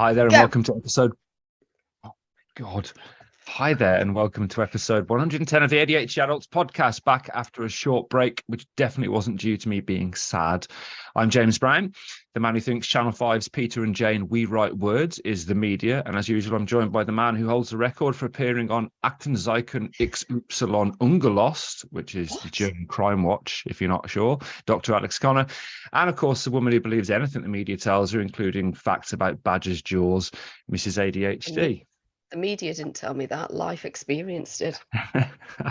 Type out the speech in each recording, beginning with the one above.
Hi there and Go. welcome to episode... Oh, God. Hi there and welcome to episode 110 of the ADHD Adults Podcast, back after a short break, which definitely wasn't due to me being sad. I'm James Brown, the man who thinks Channel 5's Peter and Jane We Write Words is the media. And as usual, I'm joined by the man who holds the record for appearing on Aktenzeichen XY Ungelost, which is the German crime watch, if you're not sure, Dr. Alex Connor. And of course, the woman who believes anything the media tells her, including facts about Badger's jaws, Mrs ADHD. The media didn't tell me that. Life experience did.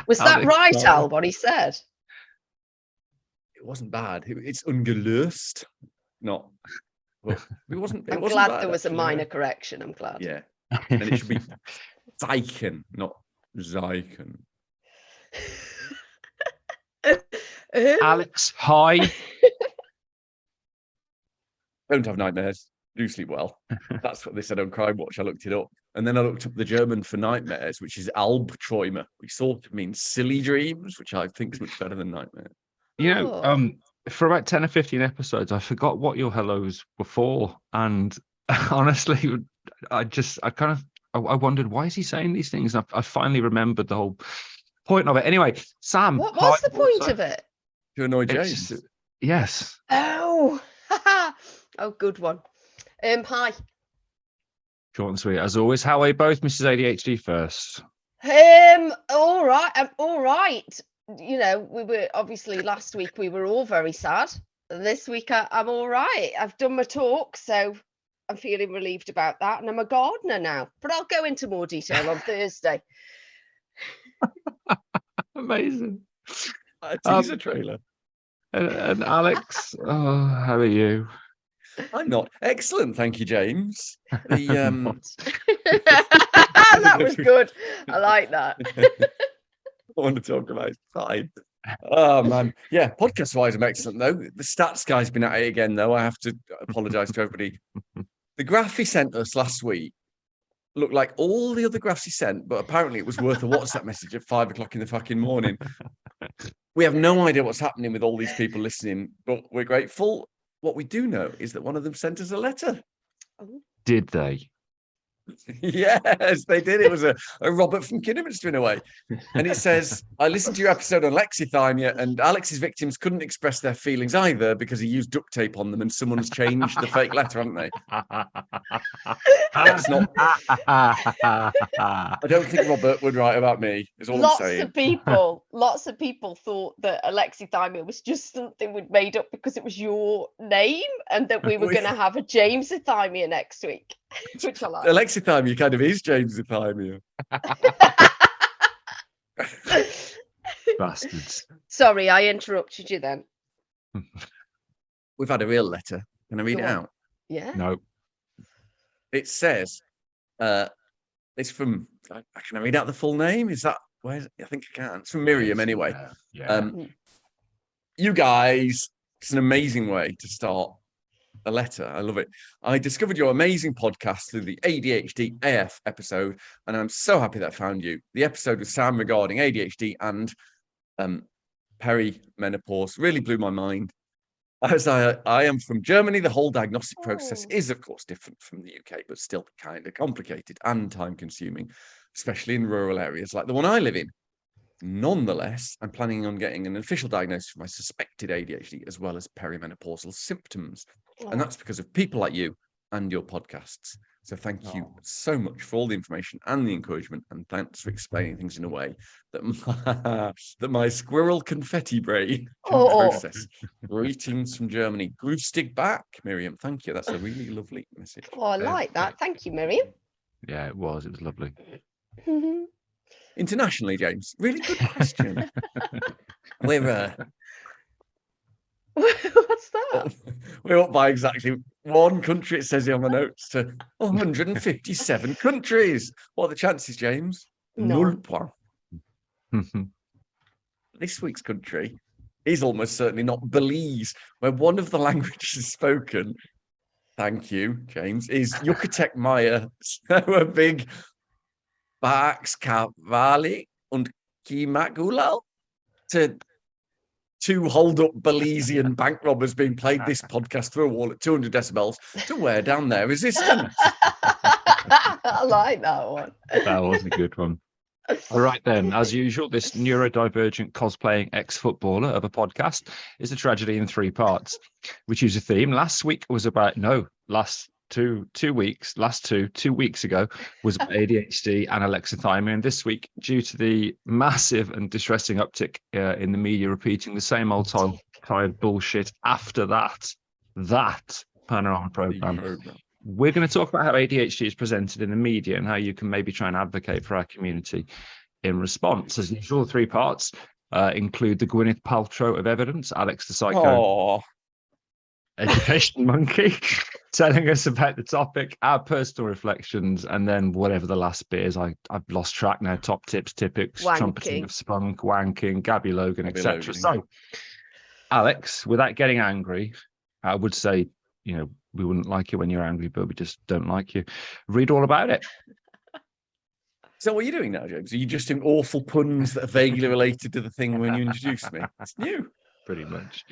Was that right, Al, what he said? It wasn't bad. It's ungelöst. Not. Well, it wasn't. I'm wasn't glad bad, there was actually, a minor correction. I'm glad. Yeah. And it should be Zeichen, not Zeichen. Alex, hi. Don't have nightmares. Do sleep well. That's what they said on Crime Watch. I looked it up. And then I looked up the German for nightmares, which is Albträume, which sort of means silly dreams, which I think is much better than nightmare. You know, for about 10 or 15 episodes, I forgot what your hellos were for. And honestly, I wondered, why is he saying these things? And I finally remembered the whole point of it. Anyway, Sam. What was the point of it? To annoy James. Yes. Oh, oh, good one. Hi. Short and sweet, as always. How are you both, Mrs ADHD first? All right. I'm all right. You know, we were obviously last week we were all very sad. This week I'm all right. I've done my talk, so I'm feeling relieved about that. And I'm a gardener now. But I'll go into more detail on Thursday. Amazing. A teaser trailer. And Alex, how are you? I'm not. Excellent, thank you, James. The That was good. I like that. I want to talk about side. Oh man, yeah. Podcast-wise, I'm excellent though. The stats guy's been at it again, though. I have to apologise to everybody. The graph he sent us last week looked like all the other graphs he sent, but apparently it was worth a WhatsApp message at 5 o'clock in the fucking morning. We have no idea what's happening with all these people listening, but we're grateful. What we do know is that one of them sent us a letter. Did they? Yes, they did. It was a Robert from Kidderminster in a way. And it says, I listened to your episode on lexithymia, and Alex's victims couldn't express their feelings either because he used duct tape on them and someone's changed the fake letter, haven't they? That's not... I don't think Robert would write about me, is all I'm saying. Lots of people thought that alexithymia was just something we'd made up because it was your name and that we were going to have a Jamesithymia next week, which I like. Alexithymia kind of is Jamesithymia. Bastards. Sorry, I interrupted you then. We've had a real letter. Can I read it out? Yeah. No. It says, it's from, can I read out the full name? Is that, I think I can. It's from Miriam anyway. Yeah. You guys, it's an amazing way to start a letter. I love it. I discovered your amazing podcast through the ADHD AF episode, and I'm so happy that I found you. The episode with Sam regarding ADHD and perimenopause really blew my mind. As I am from Germany, the whole diagnostic process is, of course, different from the UK, but still kind of complicated and time-consuming, especially in rural areas like the one I live in. Nonetheless, I'm planning on getting an official diagnosis for my suspected ADHD as well as perimenopausal symptoms. And that's because of people like you and your podcasts. So thank you so much for all the information and the encouragement, and thanks for explaining things in a way that my squirrel confetti brain can process. Greetings from Germany. Grüßig back, Miriam. Thank you. That's a really lovely message. Oh, I like that. Thank you, Miriam. Yeah, it was. It was lovely. Internationally, James, really good question. What's that? We're up by exactly one country, it says here on the notes, to 157 countries. What are the chances, James? Null point. This week's country is almost certainly not Belize, where one of the languages spoken, thank you, James, is Yucatec Maya. So a big Bax Cavalli und Kimagulal to two hold-up Belizean bank robbers being played this podcast through a wall at 200 decibels to wear down their resistance. I like that one. That was a good one. All right, then, as usual, this neurodivergent cosplaying ex-footballer of a podcast is a tragedy in 3 parts. We choose a theme. Last week was about, two weeks ago was about ADHD and alexithymia. And this week, due to the massive and distressing uptick in the media repeating the same old tired bullshit after that panorama program, we're going to talk about how ADHD is presented in the media and how you can maybe try and advocate for our community in response. As usual, 3 parts include the Gwyneth Paltrow of evidence, Alex the Psycho, education monkey, telling us about the topic, our personal reflections, and then whatever the last bit is. I've lost track now. Top tips, typics, trumpeting of spunk, wanking, Gabby Logan, etc. So, Alex, without getting angry, I would say, we wouldn't like you when you're angry, but we just don't like you. Read all about it. So what are you doing now, James? Are you just doing awful puns that are vaguely related to the thing when you introduced me? It's new. Pretty much.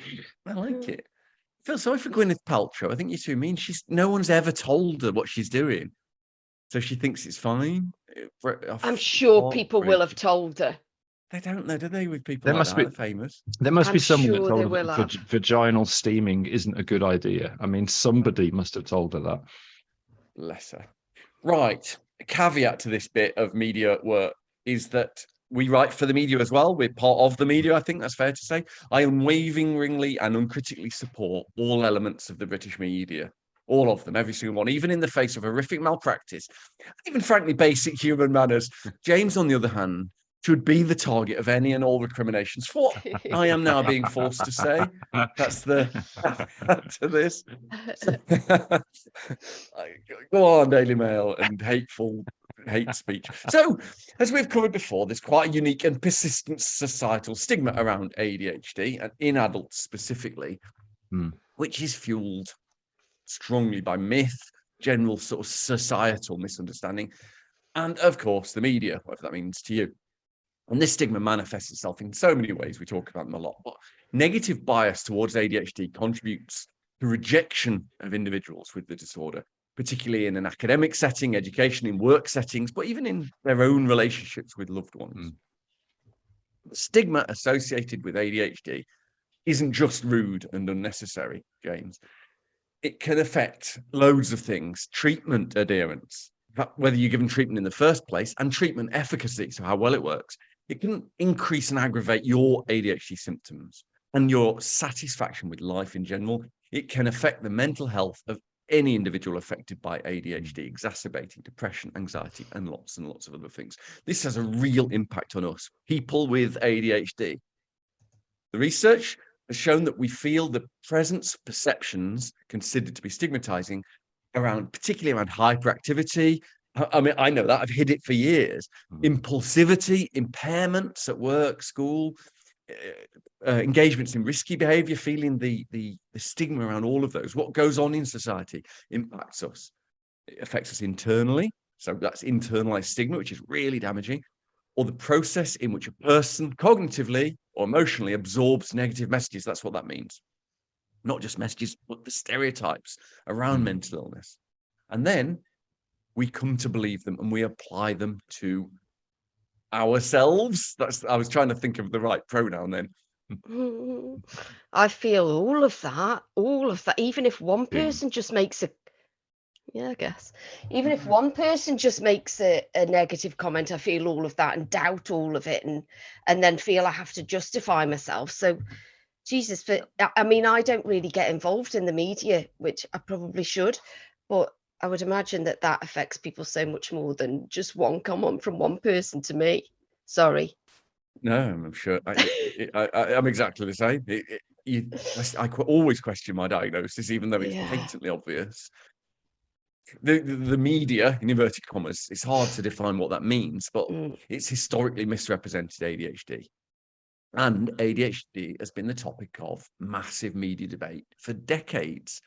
I like it. I feel sorry for Gwyneth Paltrow. I think you're too mean. No one's ever told her what she's doing. So she thinks it's fine. I'm sure people will have told her. They don't know, do they, with people like that? They're famous. There must be someone that told her that vaginal steaming isn't a good idea. I mean, somebody must have told her that. Bless her. Right. A caveat to this bit of media work is that we write for the media as well. We're part of the media, I think that's fair to say. I unwaveringly and uncritically support all elements of the British media. All of them, every single one, even in the face of horrific malpractice, even frankly, basic human manners. James, on the other hand, should be the target of any and all recriminations for what I am now being forced to say. That's the to this. Go on, Daily Mail and hate speech. So, as we've covered before, there's quite a unique and persistent societal stigma around ADHD, and in adults specifically, which is fueled strongly by myth, general sort of societal misunderstanding, and of course the media, whatever that means to you. And this stigma manifests itself in so many ways. We talk about them a lot, but negative bias towards ADHD contributes to rejection of individuals with the disorder, particularly in an academic setting, education, in work settings, but even in their own relationships with loved ones. The stigma associated with ADHD isn't just rude and unnecessary, James. It can affect loads of things: treatment adherence, whether you're given treatment in the first place, and treatment efficacy, so how well it works. It can increase and aggravate your ADHD symptoms and your satisfaction with life in general. It can affect the mental health of any individual affected by ADHD, exacerbating depression, anxiety, and lots of other things. This has a real impact on us, people with ADHD. The research has shown that we feel the presence of perceptions considered to be stigmatizing particularly around hyperactivity. I mean, I know that. I've hid it for years. Impulsivity, impairments at work, school, engagements in risky behavior, feeling the stigma around all of those. What goes on in society impacts us. It affects us internally. So that's internalized stigma, which is really damaging. Or the process in which a person cognitively or emotionally absorbs negative messages. That's what that means. Not just messages, but the stereotypes around mental illness. And then we come to believe them and we apply them to ourselves. I was trying to think of the right pronoun then. I feel all of that. Even if one person just makes even if one person just makes a negative comment, I feel all of that and doubt all of it and then feel I have to justify myself. So Jesus, but I mean, I don't really get involved in the media, which I probably should, but I would imagine that affects people so much more than just one comment from one person to me. Sorry. No, I'm sure. I'm exactly the same. I always question my diagnosis, even though it's patently obvious. The media, in inverted commas, it's hard to define what that means, but it's historically misrepresented ADHD. And ADHD has been the topic of massive media debate for decades.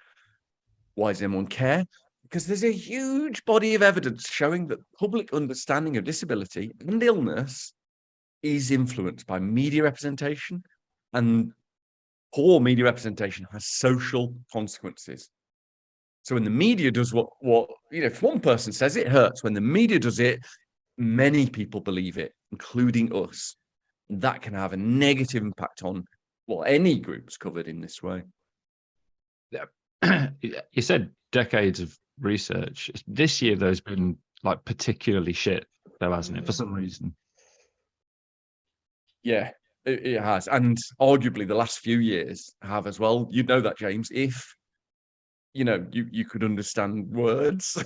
Why does anyone care? Because there's a huge body of evidence showing that public understanding of disability and illness is influenced by media representation and poor media representation has social consequences. So when the media does what if one person says it hurts, when the media does it, many people believe it, including us. And that can have a negative impact on any groups covered in this way. You said decades of research. This year, there's been like particularly shit, though, hasn't it? For some reason. Yeah, it has. And arguably the last few years have as well. You'd know that, James, if, you could understand words.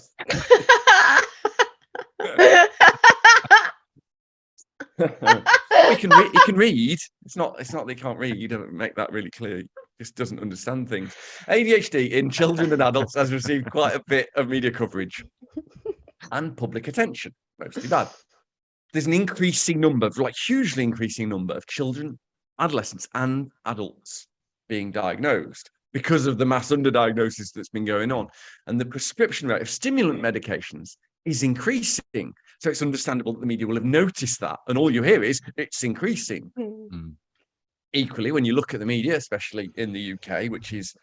He can read. It's not they can't read. You don't make that really clear. Just doesn't understand things. ADHD in children and adults has received quite a bit of media coverage and public attention. Mostly bad. There's an increasing number, hugely increasing number of children, adolescents, and adults being diagnosed because of the mass underdiagnosis that's been going on. And the prescription rate of stimulant medications is increasing. So it's understandable that the media will have noticed that. And all you hear is it's increasing. Mm. Equally, when you look at the media, especially in the UK, which is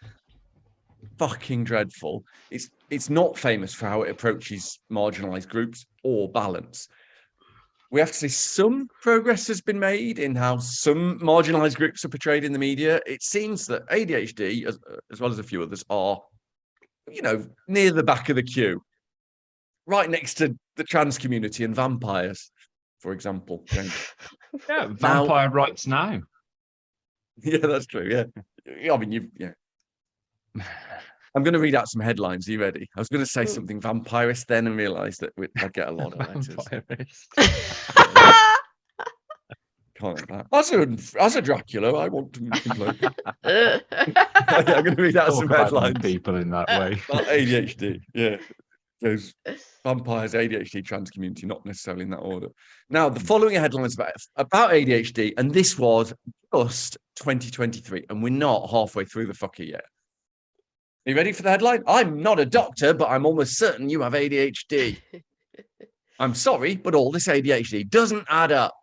fucking dreadful, it's not famous for how it approaches marginalised groups or balance. We have to say some progress has been made in how some marginalised groups are portrayed in the media. It seems that ADHD, as well as a few others, are, near the back of the queue, right next to the trans community and vampires, for example. Yeah, vampire rights now. Yeah, that's true. Yeah. I mean, I'm going to read out some headlines. Are you ready? I was going to say something vampirist then and realised that I'd get a lot of letters. Can't have that. As a Dracula, I want to complain. I'm going to read out some headlines. People in that way. Not ADHD. Yeah. Those vampires, ADHD, trans community, not necessarily in that order. Now, the following headlines about ADHD, and this was just 2023, and we're not halfway through the fucker yet. Are you ready for the headline? I'm not a doctor, but I'm almost certain you have ADHD. I'm sorry, but all this ADHD doesn't add up.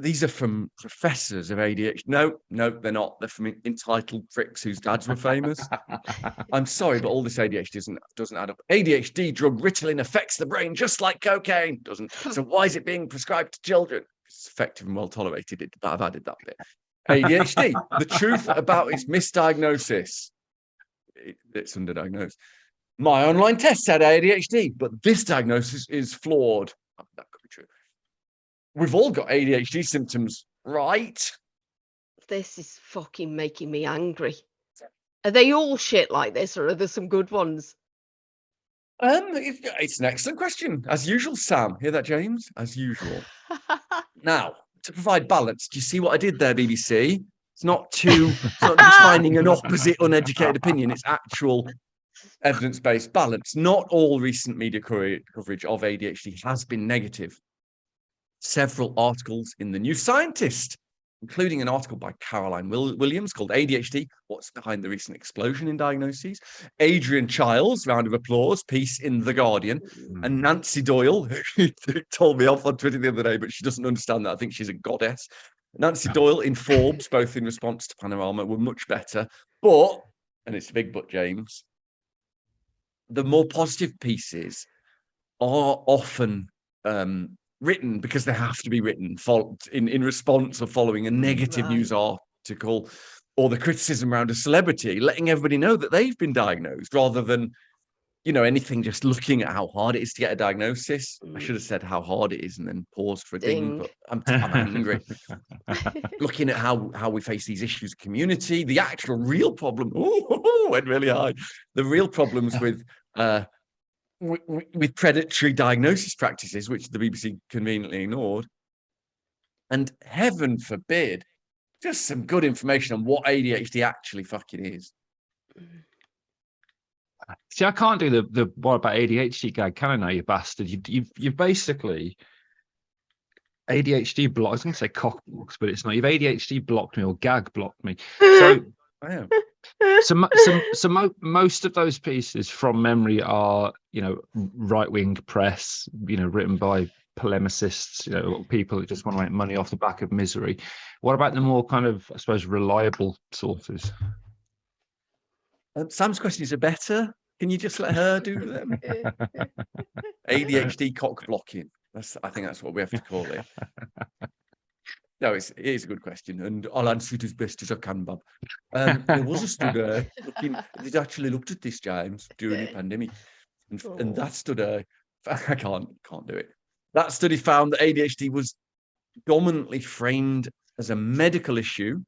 These are from professors of ADHD. No, they're not. They're from entitled pricks whose dads were famous. I'm sorry, but all this ADHD doesn't add up. ADHD drug Ritalin affects the brain just like cocaine. Doesn't. So why is it being prescribed to children? It's effective and well tolerated. But I've added that bit. ADHD, the truth about its misdiagnosis. It's underdiagnosed. My online test had ADHD, but this diagnosis is flawed. That could be true. We've all got ADHD symptoms, right? This is fucking making me angry. Are they all shit like this, or are there some good ones? It's an excellent question. As usual, Sam. Hear that, James? As usual. Now, to provide balance, do you see what I did there, BBC? It's not just finding an opposite uneducated opinion. It's actual evidence-based balance. Not all recent media coverage of ADHD has been negative. Several articles in the New Scientist, including an article by Caroline Williams called ADHD, What's Behind the Recent Explosion in Diagnoses? Adrian Childs, round of applause, piece in The Guardian, and Nancy Doyle, who told me off on Twitter the other day, but she doesn't understand that. I think she's a goddess. Nancy Doyle in Forbes, both in response to Panorama, were much better. But, and it's a big but, James, the more positive pieces are often written because they have to be written in response or following a negative news article or the criticism around a celebrity, letting everybody know that they've been diagnosed rather than, anything just looking at how hard it is to get a diagnosis. I should have said how hard it is and then paused for a ding, but I'm angry. Looking at how we face these issues of community, the actual real problem, went really high. The real problems with predatory diagnosis practices, which the BBC conveniently ignored. And heaven forbid, just some good information on what ADHD actually fucking is. See, I can't do the what about ADHD gag, can I now, you bastard? You've basically ADHD blocked. I was going to say cock blocks, but it's not. You've ADHD blocked me or gag blocked me. So I am. So most of those pieces from memory are, right-wing press, written by polemicists, people that just want to make money off the back of misery. What about the more kind of, I suppose, reliable sources? Sam's questions are better. Can you just let her do them? ADHD cock blocking. I think that's what we have to call it. No, it is a good question, and I'll answer it as best as I can, Bob. There was a study they actually looked at this, James, during the pandemic, and that study, I can't do it. That study found that ADHD was dominantly framed as a medical issue,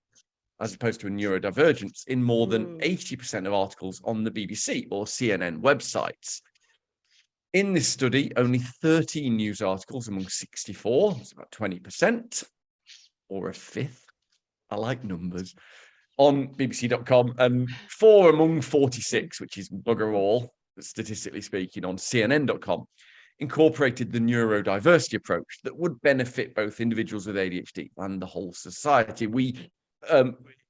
as opposed to a neurodivergence, in more than 80% of articles on the BBC or CNN websites. In this study, only 13 news articles among 64, it's about 20%, or a fifth. I like numbers. On BBC.com, and 4 among 46, which is bugger all, statistically speaking, on CNN.com, incorporated the neurodiversity approach that would benefit both individuals with ADHD and the whole society.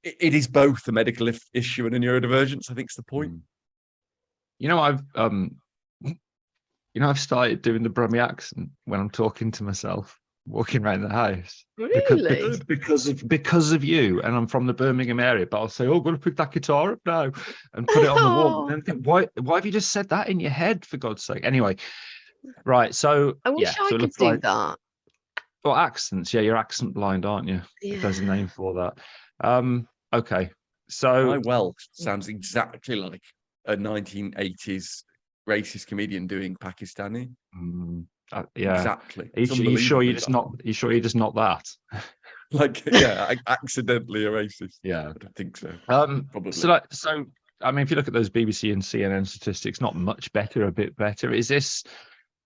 It is both a medical issue and a neurodivergence, I think is the point. I've started doing the Brummie accent when I'm talking to myself, walking around the house. Really? Because of you, and I'm from the Birmingham area, but I'll say, "Oh, I'm going to pick that guitar up now," and put it on the wall. And then think, why have you just said that in your head, for God's sake? Anyway, right. So I wish I could do that. Well, accents. Yeah, you're accent blind, aren't you? Yeah. There's a name for that. Okay. So my Welsh sounds exactly like a 1980s racist comedian doing Pakistani. Yeah, exactly. Are you sure you're just not? You sure you're just not that? Like, yeah, accidentally a racist. Yeah, I don't think so. Probably. So, I mean, if you look at those BBC and CNN statistics, not much better, a bit better. Is this,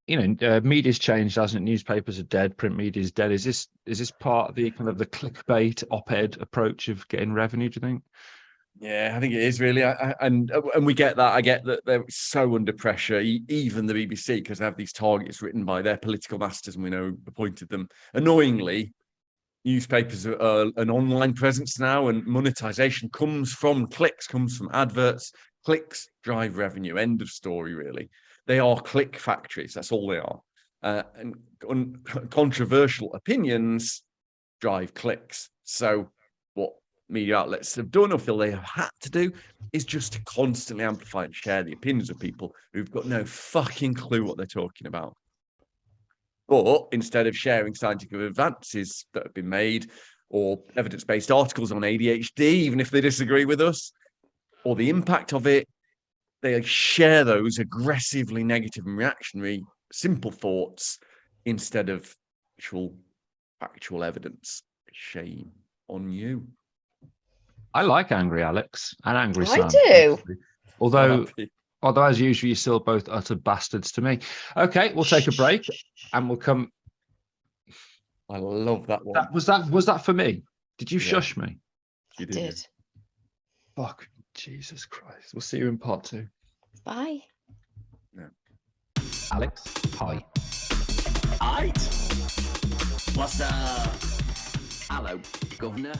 media's changed, hasn't it? Newspapers are dead, print media is dead. Is this part of the kind of the clickbait op-ed approach of getting revenue, do you think? Yeah, I think it is really, and we get that. I get that they're so under pressure, even the BBC, because they have these targets written by their political masters, and we know appointed them. Annoyingly, newspapers are an online presence now, and monetization comes from clicks, comes from adverts. Clicks drive revenue. End of story. Really, they are click factories. That's all they are. And controversial opinions drive clicks. So what media outlets have done, or feel they have had to do, is just to constantly amplify and share the opinions of people who've got no fucking clue what they're talking about. But instead of sharing scientific advances that have been made, or evidence-based articles on ADHD, even if they disagree with us, or the impact of it, they share those aggressively negative and reactionary simple thoughts instead of actual evidence. Shame on you. I like Angry Alex and Angry Sam. I do. Although as usual, you're still both utter bastards to me. Okay, we'll take a break and we'll come. I love that one. Was that for me? Did you shush me? You did. Fuck, Jesus Christ. We'll see you in part 2. Bye. No. Alex, hi. Aight. What's up? Hello, Governor.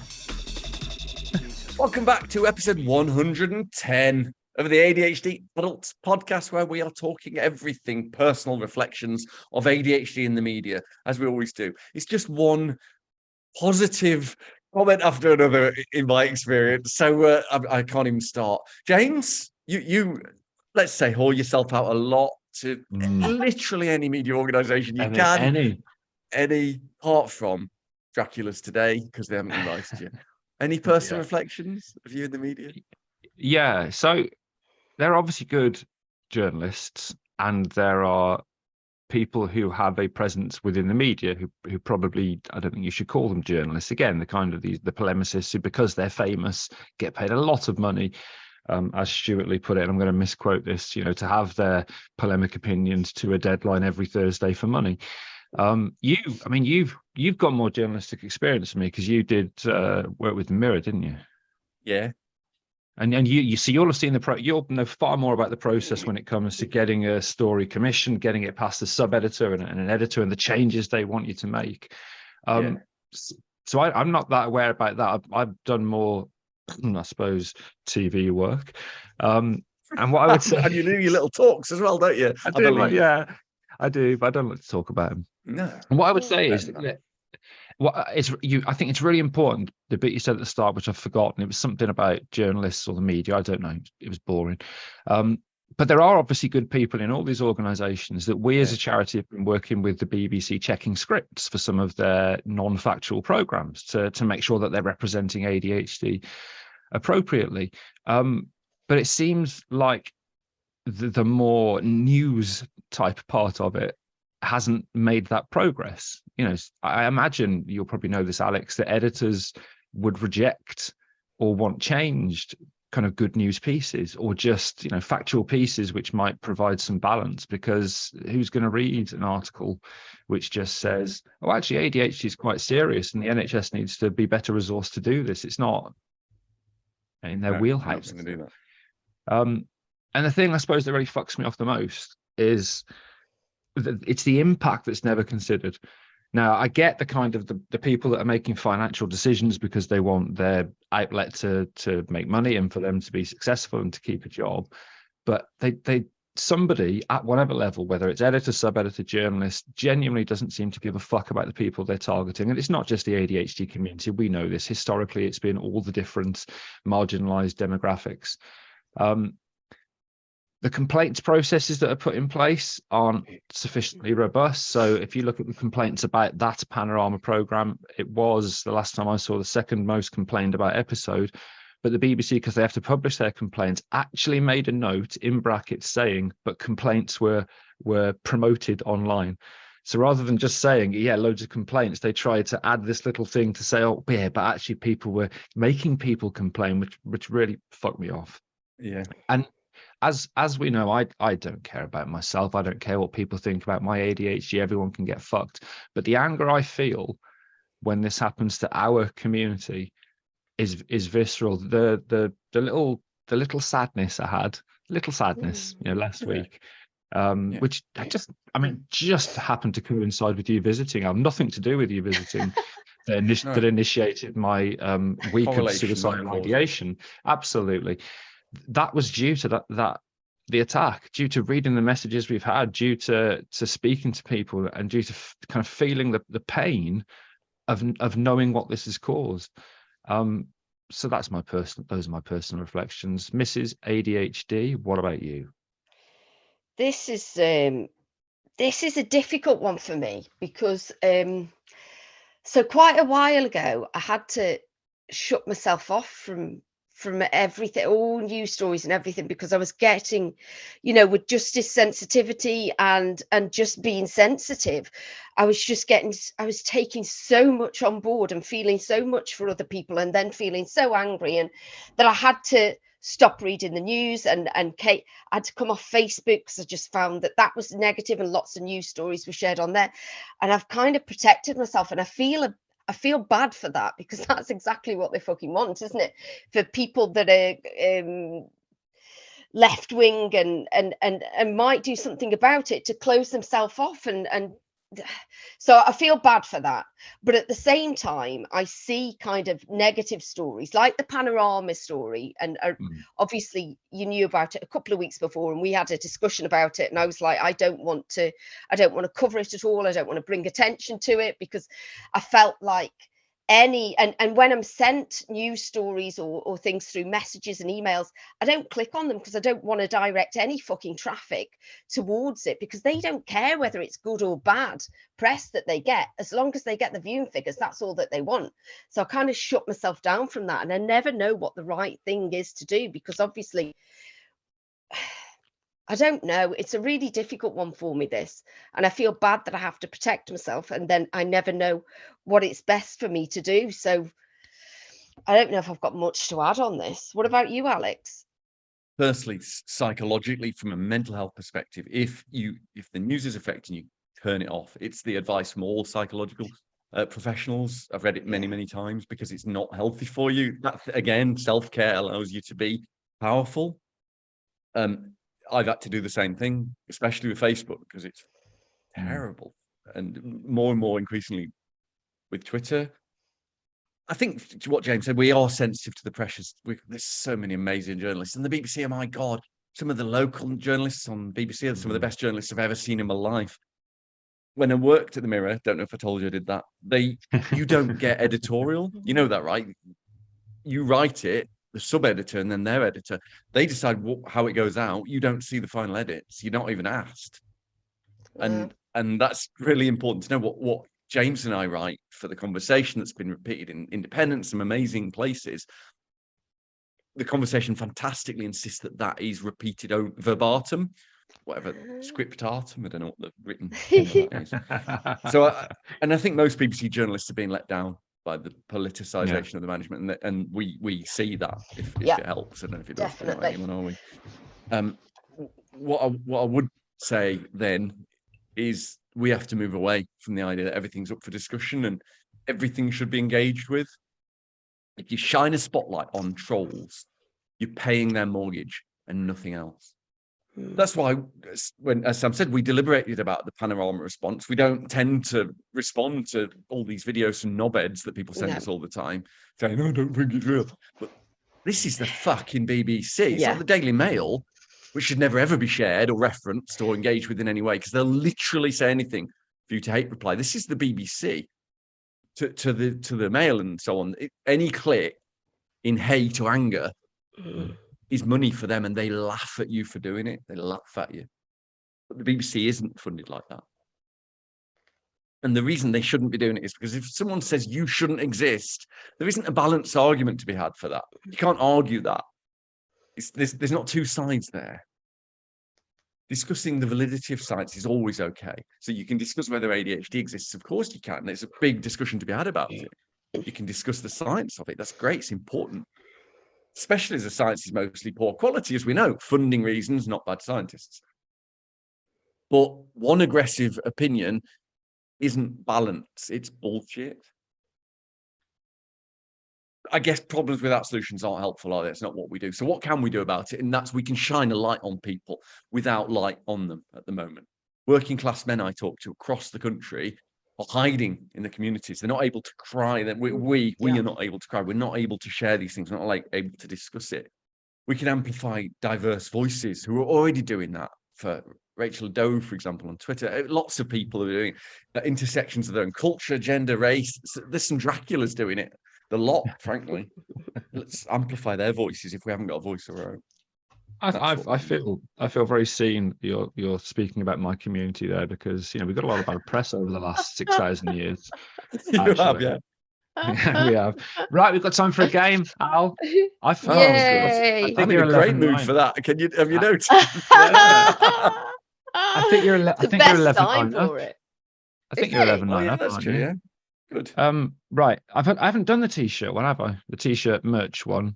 Welcome back to episode 110 of the ADHD Adults Podcast, where we are talking everything personal reflections of ADHD in the media, as we always do. It's just one positive comment after another in my experience. So I can't even start. James, you let's say haul yourself out a lot to literally any media organization you can. Any, apart from Dracula's Today, because they haven't invited you. Any personal reflections of you in the media? Yeah, so there are obviously good journalists, and there are people who have a presence within the media who probably, I don't think you should call them journalists. Again, the kind of the polemicists who, because they're famous, get paid a lot of money, as Stuart Lee put it, and I'm going to misquote this, to have their polemic opinions to a deadline every Thursday for money. You've got more journalistic experience than me, because you did work with the Mirror, didn't you? Yeah. And you see, you'll have seen you'll know far more about the process when it comes to getting a story commissioned, getting it past the sub-editor and an editor, and the changes they want you to make. So I'm not that aware about that. I've done more, I suppose, TV work. And what I would say, and you do your little talks as well, don't you? I do, but I don't like to talk about them. No. And what I would say Better is than that I think it's really important, the bit you said at the start, which I've forgotten. It was something about journalists or the media. I don't know. It was boring. But there are obviously good people in all these organisations that we as a charity have been working with the BBC checking scripts for some of their non-factual programmes to make sure that they're representing ADHD appropriately. But it seems like the more news type part of it hasn't made that progress. You know, I imagine you'll probably know this, Alex, that editors would reject or want changed kind of good news pieces, or just, you know, factual pieces which might provide some balance, because who's going to read an article which just says, oh, actually ADHD is quite serious and the NHS needs to be better resourced to do this? It's not in their wheelhouse. Not gonna do that. And the thing I suppose that really fucks me off the most is it's the impact that's never considered. Now, I get the kind of the people that are making financial decisions because they want their outlet to make money and for them to be successful and to keep a job. But somebody at whatever level, whether it's editor, sub-editor, journalist, genuinely doesn't seem to give a fuck about the people they're targeting. And it's not just the ADHD community. We know this. Historically, it's been all the different marginalized demographics. The complaints processes that are put in place aren't sufficiently robust. So if you look at the complaints about that Panorama program, it was, the last time I saw, the second most complained about episode. But the BBC, because they have to publish their complaints, actually made a note in brackets saying, but complaints were promoted online. So rather than just saying, yeah, loads of complaints, they tried to add this little thing to say, oh, yeah, but actually people were making people complain, which really fucked me off. Yeah. And as we know, I don't care about myself. I don't care what people think about my ADHD. Everyone can get fucked. But the anger I feel when this happens to our community is visceral. The little sadness I had, last week, which just happened to coincide with you visiting. I have nothing to do with you visiting. That initiated my week of suicidal ideation. Absolutely. That was due to the attack, due to reading the messages we've had, due to speaking to people, and due to kind of feeling the pain of knowing what this has caused. So those are my personal reflections. Mrs ADHD, what about you? This is a difficult one for me because so quite a while ago I had to shut myself off from everything, all news stories and everything, because I was getting, with justice sensitivity and just being sensitive, I was taking so much on board and feeling so much for other people, and then feeling so angry, and that I had to stop reading the news, and Kate, I had to come off Facebook because I just found that was negative, and lots of news stories were shared on there, and I've kind of protected myself, and I feel bad for that, because that's exactly what they fucking want, isn't it? For people that are left wing and might do something about it to close themselves off, and so I feel bad for that. But at the same time, I see kind of negative stories like the Panorama story, and obviously you knew about it a couple of weeks before, and we had a discussion about it, and I was like, I don't want to cover it at all. I don't want to bring attention to it, because I felt like and when I'm sent news stories or things through messages and emails, I don't click on them, because I don't want to direct any fucking traffic towards it, because they don't care whether it's good or bad press that they get. As long as they get the viewing figures, that's all that they want. So I kind of shut myself down from that, and I never know what the right thing is to do, because obviously I don't know. It's a really difficult one for me, this. And I feel bad that I have to protect myself, and then I never know what it's best for me to do. So I don't know if I've got much to add on this. What about you, Alex? Firstly, psychologically, from a mental health perspective, if the news is affecting you, turn it off. It's the advice from all psychological professionals. I've read it many, many times, because it's not healthy for you. That, again, self-care allows you to be powerful. I've had to do the same thing, especially with Facebook, because it's terrible. And more increasingly with Twitter. I think, to what James said, we are sensitive to the pressures. There's so many amazing journalists. And the BBC, oh my God, some of the local journalists on BBC are some of the best journalists I've ever seen in my life. when I worked at the Mirror, don't know if I told you I did that. You don't get editorial. You know that, right? You write it, the sub-editor and then their editor, they decide how it goes out. You don't see the final edits. You're not even asked. And that's really important to know what James and I write for the conversation that's been repeated in Independent, some amazing places. The conversation fantastically insists that is repeated verbatim, whatever scriptatum. I don't know what the written is. So, and I think most BBC journalists are being let down by the politicization of the management, and we see that if it helps. I don't know if it does. Anyone, are we? What I would say then is we have to move away from the idea that everything's up for discussion and everything should be engaged with. If you shine a spotlight on trolls, you're paying their mortgage and nothing else. That's why, when, as Sam said, we deliberated about the panorama response. We don't tend to respond to all these videos from knobheads that people send us all the time, saying, "No, I don't think it's real." But this is the fucking BBC. It's not the Daily Mail, which should never ever be shared or referenced or engaged with in any way, because they'll literally say anything for you to hate reply. This is the BBC. To the Mail and so on. Any click in hate or anger is money for them, and they laugh at you for doing it. They laugh at you. But the BBC isn't funded like that. And the reason they shouldn't be doing it is because if someone says you shouldn't exist, there isn't a balanced argument to be had for that. You can't argue that. There's not two sides there. Discussing the validity of science is always okay. So you can discuss whether ADHD exists. Of course you can. There's a big discussion to be had about it. You can discuss the science of it. That's great. It's important. Especially as the science is mostly poor quality, as we know. Funding reasons, not bad scientists. But one aggressive opinion isn't balance. It's bullshit. I guess problems without solutions aren't helpful, are they? It's not what we do. So what can we do about it? And that's we can shine a light on people without light on them at the moment. Working class men I talk to across the country are hiding in the communities. They're not able to cry. We are not able to cry. We're not able to share these things. We're not able to discuss it. We can amplify diverse voices who are already doing that. For Rachel Doe, for example, on Twitter, lots of people are doing intersections of their own culture, gender, race. There's some Draculas doing it. The lot, frankly. Let's amplify their voices if we haven't got a voice of our own. I feel very seen. You're speaking about my community there, because we've got a lot of bad press over the last 6,000 years. You have, yeah. We have. Right, we've got time for a game, Al. I think you're in a great mood for that. Have you noticed? I think you're 11 for it. I think you're 11 yeah, that's true, yeah. Good. Right. I haven't done the t-shirt one, have I? The t-shirt merch one.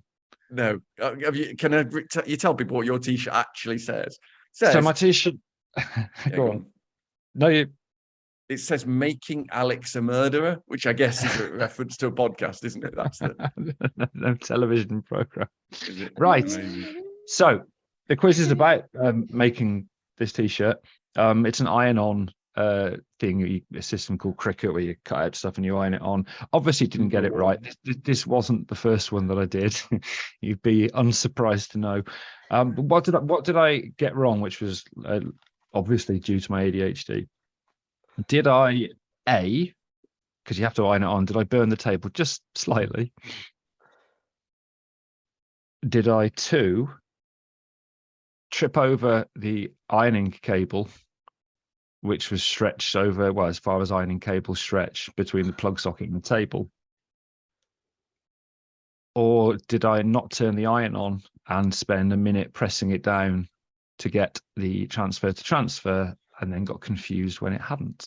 No. Have you? Can you tell people what your t-shirt actually says? So my t-shirt. Go on. No, you. It says "Making Alex a Murderer," which I guess is a reference to a podcast, isn't it? That's the no television program. Right. So the quiz is about making this t-shirt. It's an iron-on thing, a system called Cricut, where you cut out stuff and you iron it on. Obviously didn't get it right. This wasn't the first one that I did. You'd be unsurprised to know. But what did I get wrong, which was obviously due to my ADHD? Did I because you have to iron it on, did I burn the table just slightly? Did I 2 trip over the ironing cable, which was stretched over, as far as ironing cable stretch between the plug socket and the table? Or did I not turn the iron on and spend a minute pressing it down to get the transfer to transfer, and then got confused when it hadn't?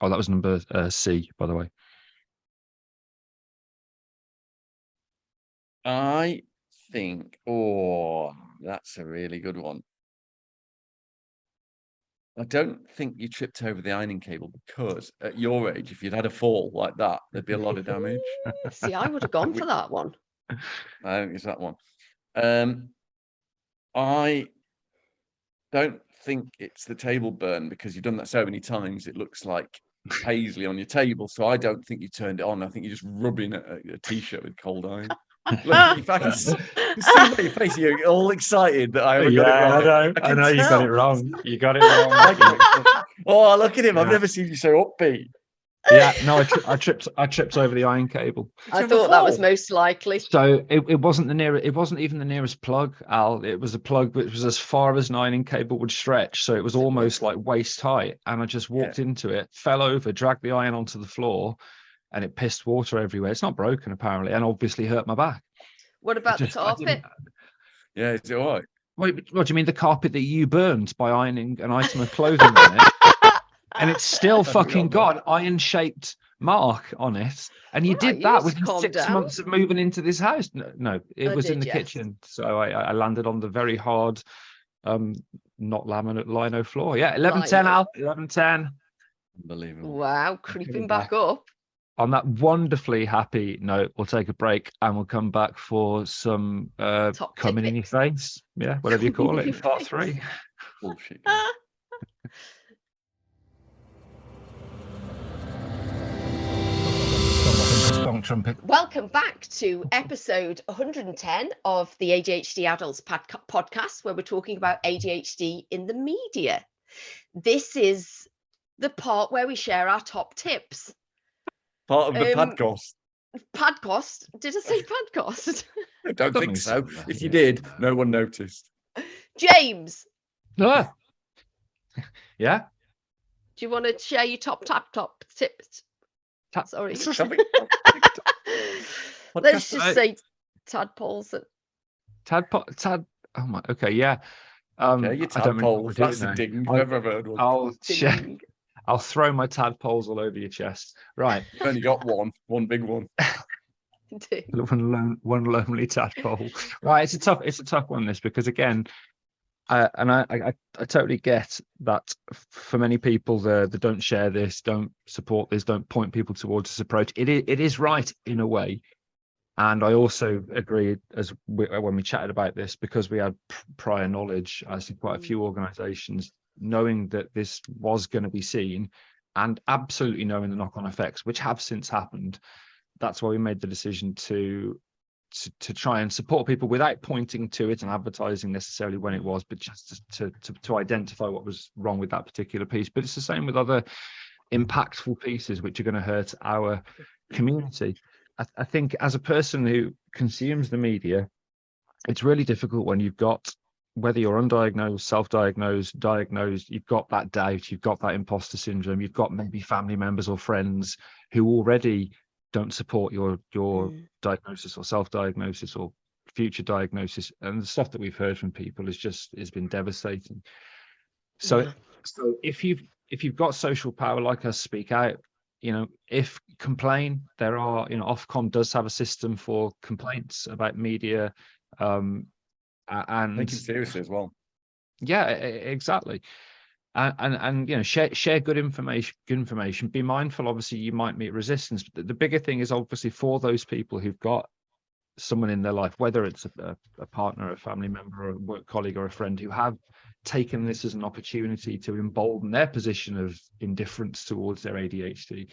Oh, that was number C, by the way. I think, that's a really good one. I don't think you tripped over the ironing cable, because at your age, if you'd had a fall like that, there'd be a lot of damage. See, I would have gone for that one. I think it's that one. I don't think it's the table burn, because you've done that so many times, it looks like paisley on your table. So I don't think you turned it on. I think you're just rubbing a t-shirt with cold iron. Look at your face. See your face. You're all excited that I got it wrong. I know you got it wrong. You got it wrong. Oh, look at him. I've Yeah. never seen you so upbeat. Yeah, no, I tripped over the iron cable. I thought that was most likely. So it wasn't it wasn't even the nearest plug, Al. It was a plug which was as far as an ironing cable would stretch. So it was almost like waist height. And I just walked into it, fell over, dragged the iron onto the floor, and it pissed water everywhere. It's not broken apparently, and obviously hurt my back. What about the carpet? Yeah, it's all right. Wait, what do you mean the carpet that you burned by ironing an item of clothing on it? And it's still fucking got an iron-shaped mark on it. And you did that within 6 months of moving into this house. No, it was in the kitchen. So I landed on the very hard, not laminate lino floor. Yeah, 11:10, Al. 11:10. Unbelievable. Wow, creeping back up. On that wonderfully happy note, we'll take a break and we'll come back for some coming in your face. Yeah, whatever you call it. Part 3. Bullshit. Welcome back to episode 110 of the ADHD Adults Podcast, where we're talking about ADHD in the media. This is the part where we share our top tips. Part of the podcast. Podcast? Did I say podcast? I don't think so. If you did, no one noticed. James. Yeah. Do you want to share your top tips? Sorry. Let's just say tadpoles. Tad. Oh my. Okay. Yeah. Your tadpoles. That's a ding. Never heard one. I'll throw my tadpoles all over your chest. Right. You've only got one big one. one lonely tadpole. Right. It's a tough one, this, because again, I totally get that for many people, the don't share this, don't support this, don't point people towards this approach. It is right in a way. And I also agree, when we chatted about this, because we had prior knowledge as to quite a few organisations, knowing that this was going to be seen and absolutely knowing the knock-on effects, which have since happened. That's why we made the decision to try and support people without pointing to it and advertising necessarily when it was, but just to identify what was wrong with that particular piece. But it's the same with other impactful pieces which are going to hurt our community. I think as a person who consumes the media, it's really difficult when you've got, whether you're undiagnosed, self-diagnosed, diagnosed, you've got that doubt, you've got that imposter syndrome, you've got maybe family members or friends who already don't support your diagnosis or self-diagnosis or future diagnosis, and the stuff that we've heard from people has been devastating. So if you've got social power like us, speak out. If complain, there are, Ofcom does have a system for complaints about media, and take it seriously as well. Yeah, exactly. And share good information. Be mindful, obviously you might meet resistance, but the bigger thing is obviously for those people who've got someone in their life, whether it's a partner, a family member, or a work colleague or a friend, who have taken this as an opportunity to embolden their position of indifference towards their ADHD.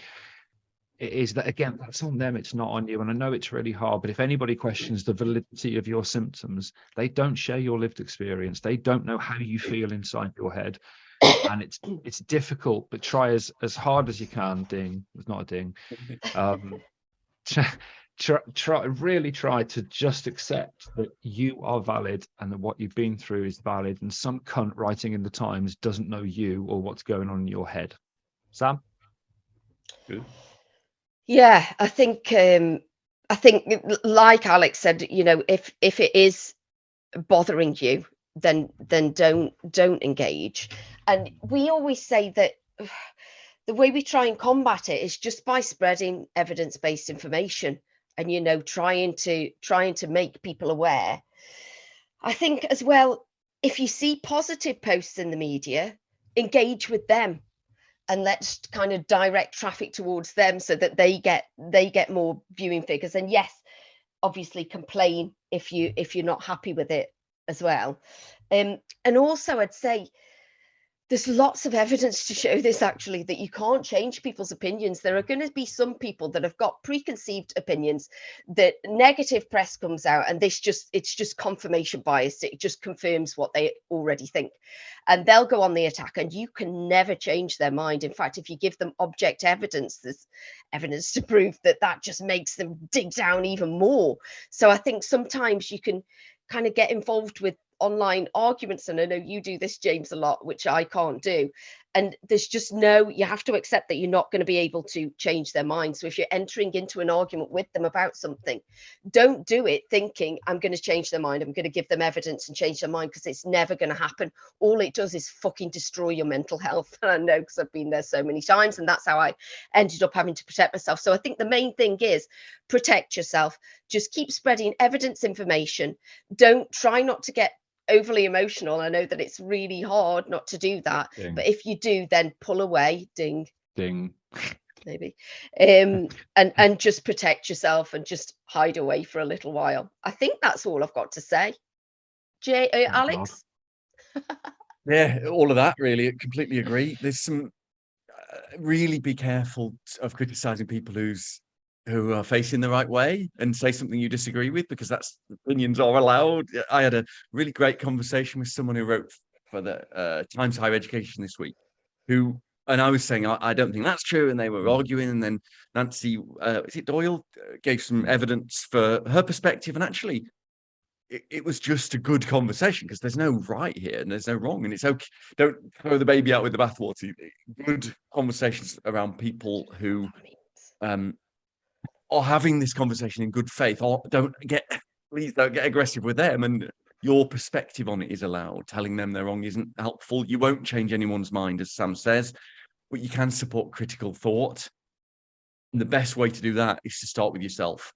It is that, again, that's on them, it's not on you. And I know it's really hard, but if anybody questions the validity of your symptoms, they don't share your lived experience. They don't know how you feel inside your head. And it's difficult, but try as hard as you can. Ding, it's not a ding. Try to just accept that you are valid and that what you've been through is valid, and some cunt writing in the Times doesn't know you or what's going on in your head. Sam? Good. Yeah, I think like Alex said, if it is bothering you, then don't engage. And we always say that the way we try and combat it is just by spreading evidence-based information and trying to make people aware. I think as well, if you see positive posts in the media, engage with them and let's kind of direct traffic towards them so that they get more viewing figures. And yes, obviously complain if you're not happy with it as well. And also I'd say there's lots of evidence to show this, actually, that you can't change people's opinions. There are going to be some people that have got preconceived opinions, that negative press comes out, and it's just confirmation bias. It just confirms what they already think, and they'll go on the attack, and you can never change their mind. In fact, if you give them object evidence, there's evidence to prove that just makes them dig down even more. So I think sometimes you can kind of get involved with online arguments, and I know you do this, James, a lot, which I can't do, and there's just you have to accept that you're not going to be able to change their mind. So if you're entering into an argument with them about something, don't do it thinking, I'm going to change their mind, I'm going to give them evidence and change their mind, because it's never going to happen. All it does is fucking destroy your mental health. And I know, because I've been there so many times, and that's how I ended up having to protect myself. So I think the main thing is protect yourself. Just keep spreading evidence, information. Don't try not to get overly emotional. I know that it's really hard not to do that, but if you do, then pull away, ding maybe, and just protect yourself and just hide away for a little while. I think that's all I've got to say. Alex? Yeah, all of that, really. I completely agree. There's some really be careful of criticizing people who are facing the right way, and say something you disagree with, because that's opinions are allowed. I had a really great conversation with someone who wrote for the Times Higher Education this week, and I was saying, I don't think that's true, and they were arguing, and then Nancy, is it Doyle, gave some evidence for her perspective, and actually it was just a good conversation, because there's no right here and there's no wrong, and it's okay. Don't throw the baby out with the bathwater. Good conversations around people who or having this conversation in good faith, or please don't get aggressive with them, and your perspective on it is allowed. Telling them they're wrong isn't helpful. You won't change anyone's mind, as Sam says, but you can support critical thought. And the best way to do that is to start with yourself.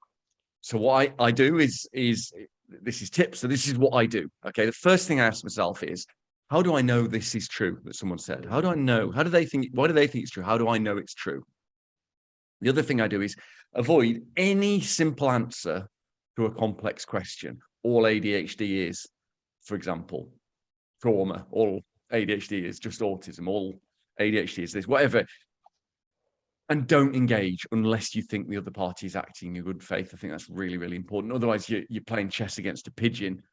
So what I do is this is tips. So this is what I do. Okay. The first thing I ask myself is, how do I know this is true that someone said? How do I know? Why do they think it's true? How do I know it's true? The other thing I do is avoid any simple answer to a complex question. All ADHD is, for example, trauma. All ADHD is just autism. All ADHD is this, whatever. And don't engage unless you think the other party is acting in good faith. I think that's really, really important. Otherwise, you're playing chess against a pigeon.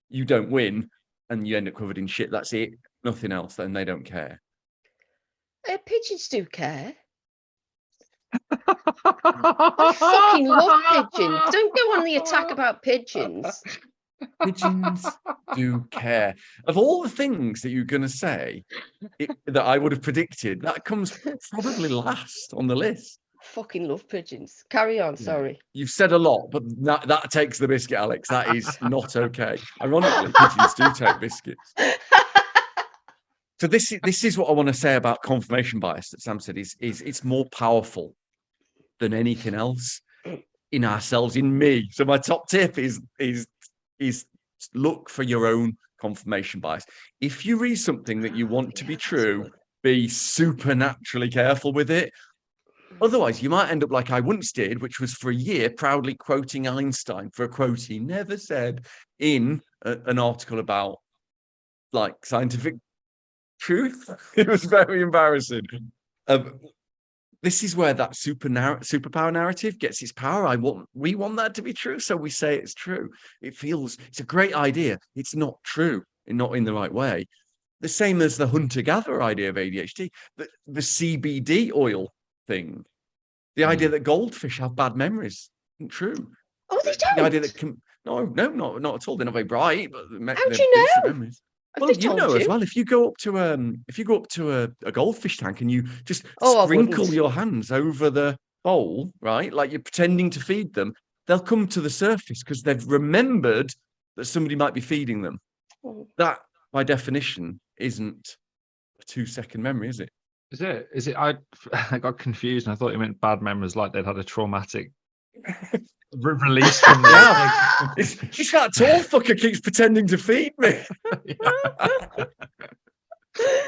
You don't win, and you end up covered in shit. That's it. Nothing else. Then they don't care. Pigeons do care. I fucking love pigeons. Don't go on the attack about pigeons. Pigeons do care. Of all the things that you're going to say that I would have predicted, that comes probably last on the list. I fucking love pigeons. Carry on, sorry. You've said a lot, but that takes the biscuit, Alex. That is not okay. Ironically, pigeons do take biscuits. So this is what I want to say about confirmation bias that Sam said is it's more powerful than anything else in ourselves, in me. So my top tip is look for your own confirmation bias. If you read something that you want to be true, be supernaturally careful with it. Otherwise, you might end up like I once did, which was for a year proudly quoting Einstein for a quote he never said in an article about like scientific truth. It was very embarrassing. This is where that superpower narrative gets its power. We want that to be true, so we say it's true. It's a great idea. It's not true, not in the right way. The same as the hunter-gatherer idea of ADHD, the CBD oil thing, the idea that goldfish have bad memories isn't true. Oh, they don't. The idea that no, not at all. They're not very bright, but how do you know? Memories. Well, you know as well. If you go up to a goldfish tank and you just sprinkle your hands over the bowl, right, like you're pretending to feed them, they'll come to the surface because they've remembered that somebody might be feeding them. That, by definition, isn't a 2-second memory, is it? Is it? I got confused and I thought you meant bad memories, like they'd had a traumatic release from the it's that tall fucker keeps pretending to feed me.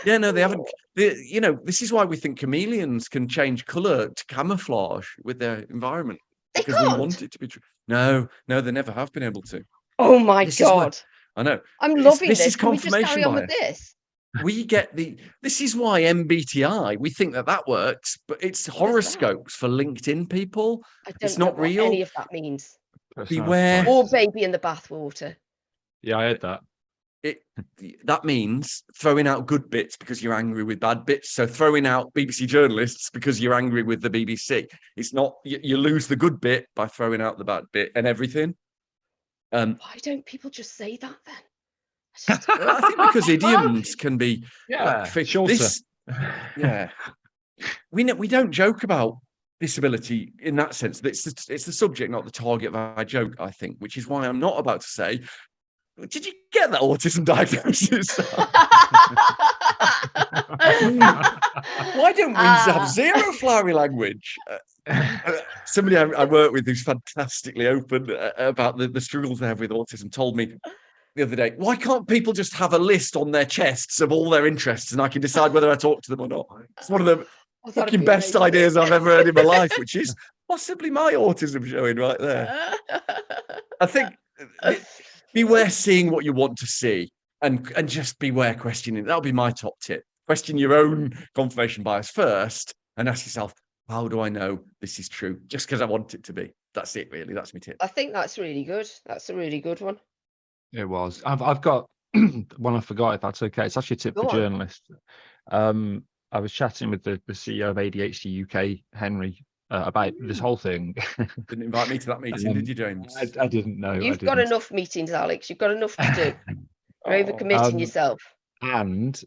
Yeah, no, they haven't. This is why we think chameleons can change colour to camouflage with their environment, because we want it to be true. No, they never have been able to. Oh my God. I know. I'm loving this. This is Can we just confirmation carry on bias. with this? we get this is why MBTI, we think that works, but it's horoscopes for LinkedIn people. I don't It's know not what real. any of that means. Beware. Or baby in the bathwater. Yeah, I heard that. That means throwing out good bits because you're angry with bad bits. So throwing out BBC journalists because you're angry with the BBC. It's not, you lose the good bit by throwing out the bad bit and everything. Why don't people just say that then? I think because idioms can be shorter. We don't joke about disability in that sense. It's the subject, not the target of our joke, I think, which is why I'm not about to say, did you get that autism diagnosis? Why don't we have zero flowery language? Somebody I work with who's fantastically open about the struggles they have with autism told me the other day, why can't people just have a list on their chests of all their interests and I can decide whether I talk to them or not? It's one of the fucking best ideas I've ever heard in my life, which is possibly my autism showing right there. I think beware seeing what you want to see and just beware questioning. That'll be my top tip. Question your own confirmation bias first and ask yourself, how do I know this is true? Just because I want it to be. That's it, really. That's my tip. I think that's really good. That's a really good one. It was. I've got one I forgot, if that's okay. It's actually a tip for journalists. I was chatting with the CEO of ADHD UK, Henry, about this whole thing. Didn't invite me to that meeting, did you, James? I didn't know. You've got enough meetings, Alex. You've got enough to do. You're overcommitting yourself. And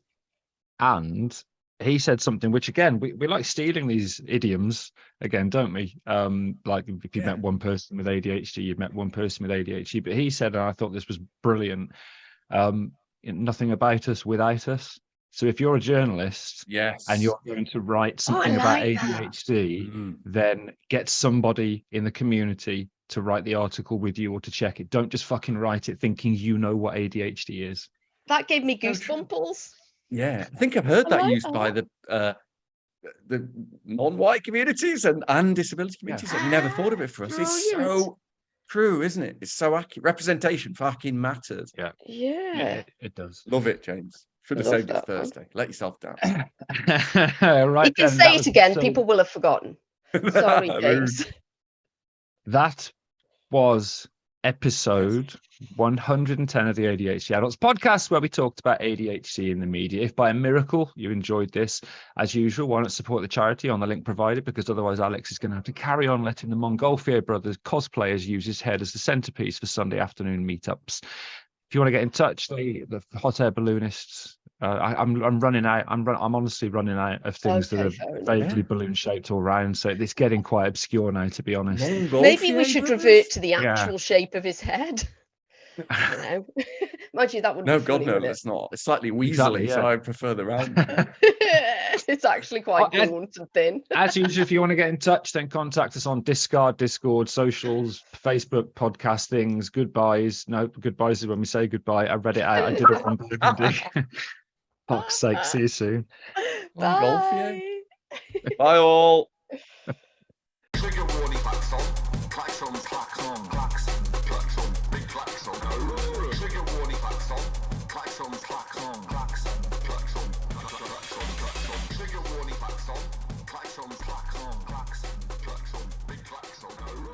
he said something which, again, we like stealing these idioms again, don't we? Like if you met one person with ADHD, you've met one person with ADHD. But he said, and I thought this was brilliant, nothing about us without us. So if you're a journalist and you're going to write something about ADHD, then get somebody in the community to write the article with you or to check it. Don't just fucking write it thinking you know what ADHD is. That gave me goosebumps. Yeah, I think I've heard that used by the non-white communities and disability communities. I've never thought of it for us. It's so true, isn't it? It's so accurate. Representation fucking matters. Yeah, it does. Love it, James. Should have saved it Thursday. Let yourself down. Right. You can say it again. People will have forgotten. Sorry, James. That was episode 110 of the ADHD Adults Podcast, where we talked about ADHD in the media. If by a miracle you enjoyed this, as usual, why not support the charity on the link provided? Because otherwise Alex is going to have to carry on letting the Montgolfier brothers cosplayers use his head as the centerpiece for Sunday afternoon meetups. If you want to get in touch, the hot air balloonists, I'm running out. I'm honestly running out of things that are vaguely balloon shaped all round. So it's getting quite obscure now, to be honest. Maybe we should revert to the actual shape of his head. No, mind you, that wouldn't. No, be God, funny, no, would it's not. It's slightly weaselly, so I prefer the round. It's actually quite gaunt and thin. As usual, if you want to get in touch, then contact us on Discord, socials, Facebook, podcast things. Goodbyes. No, goodbyes is when we say goodbye. I read it out. I did it on Burgundy. Fuck's sake, see you soon. Bye. Bye all. Trigger warning klaxon, klaxon, klaxon, klaxon, klaxon, big klaxon. Trigger warning klaxon, klaxon, klaxon, klaxon, klaxon, klaxon, klaxon. Trigger warning klaxon, klaxon, klaxon, klaxon, klaxon, big klaxon.